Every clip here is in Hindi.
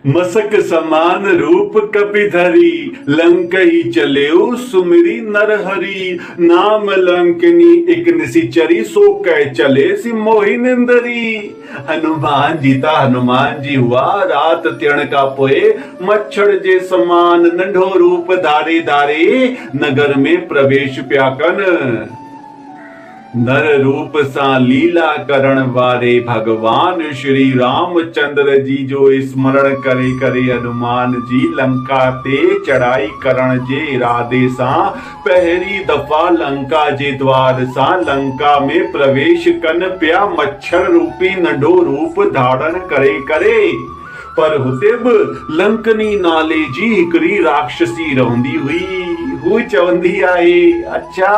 मसक समान रूप कपिधरी, लंकई चलेउ सुमिरी नरहरि। नाम लंकनी एक निशिचरी, सो कह चले सि मोहि निंदरी। हनुमान जी हुआ रात त्यण का पोए, मच्छर जे समान नंढो रूप धारे धारे। नगर में प्रवेश प्याकन, नर रूप सा लीला करण वारे। भगवान श्री रामचंद्र जी जो स्मरण करे करे। हनुमान जी लंका ते चढ़ाई करण जे इरादे सा, पहली दफा लंका जे द्वार सा लंका में प्रवेश कन प्या। मच्छर रूपी नंढो रूप धारण करे करे। पर हुते बि लंकनी नाले जी हिकड़ी राक्षसी रहंदी हुई। हू चवंदी आहे, अच्छा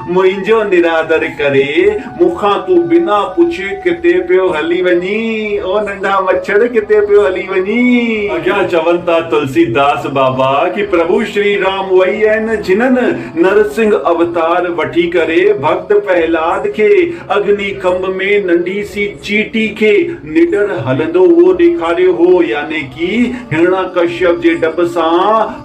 मुंहिंजो निरादर करे मूंखां तू बिना पुछे किथे पियो हली वञी। ओ नंढा मच्छर किथे पियो हली वञी। अॻियां चवनि था तुलसीदास बाबा कि प्रभु श्री राम वही आहिनि जिन्हनि नरसिंह अवतार वठी करे भक्त प्रहलाद खे अग्नि खंभ में नंढी सी चीटी खे निडर हलंदो उहो ॾेखारियो हो। यानी कि हिरणा कश्यप जे डप सां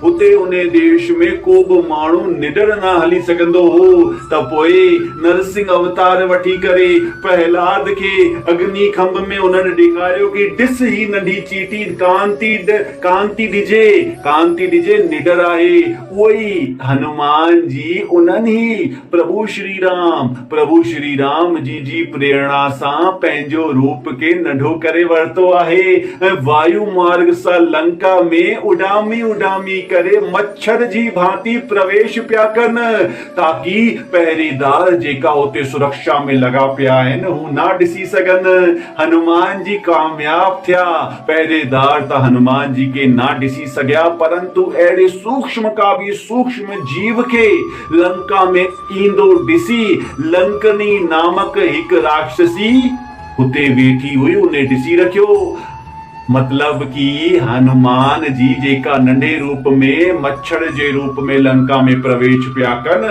उते उन देश में को बि माण्हू निडर न हली सघंदो हो। त पोइ नरसिंह अवतार वठी करे प्रहलाद खे अग्नि खंभ में उन्हनि ॾेखारियो कि ॾिस ही नंढी चीटी कांति ॾिजे निडर आहे। उहो ई हनुमान जी उन्हनि ही प्रभु श्री राम जी प्रेरणा सां पंहिंजो रूप के नंढो करे वरितो आहे। वायु मार्ग सां लंका में उडामी करे मच्छर जी भांति प्रवेश पिया कन, ताकि पहरेदार जेका उते सुरक्षा में लगा पिया आहिनि हू ना ॾिसी सघनि। हनुमान जी कामयाब थिया। पहरेदार त हनुमान जी के ना ॾिसी सघिया, परंतु अहिड़े सूक्ष्म का भी सूक्ष्म जीव के लंका में ईंदो ॾिसी लंकनी नामक हिक राक्षसी हुते वेठी हुई, उन्हें ॾिसी रखियो। मतलब कि हनुमान जी जेका नंढे रूप में मच्छर जे रूप में लंका में प्रवेश पिया कन,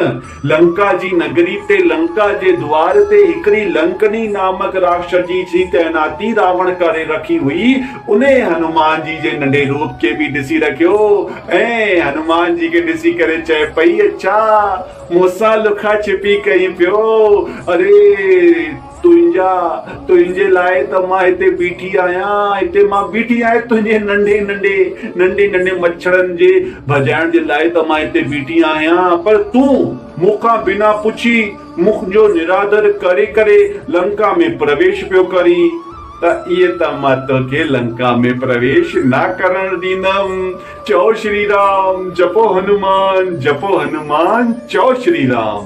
लंका जी नगरी ते लंका जे द्वार ते हिकड़ी लंकनी नामक राक्षसी जी तैनाती रावण करे रखी हुई। उन्हें हनुमान जी जे नंढे रूप के भी ॾिसी रखियो ऐं हनुमान जी के ॾिसी करे चए पई, अच्छा मूंसां लुका छिपी कई पियो। अरे तुंहिंजे लाइ त मां हिते बीठी आहियां, तुंहिंजे नंढे मच्छरनि जे भॼाइण जे लाइ त मां हिते बीठी आहियां। पर तूं मूंखां बिना पुछी मुंहिंजो निरादर करे करे लंका में प्रवेश पियो करी, त इहे त मां तोखे लंका में प्रवेश ना करण ॾींदमि। चओ श्री राम, जपो हनुमान, चओ श्री राम।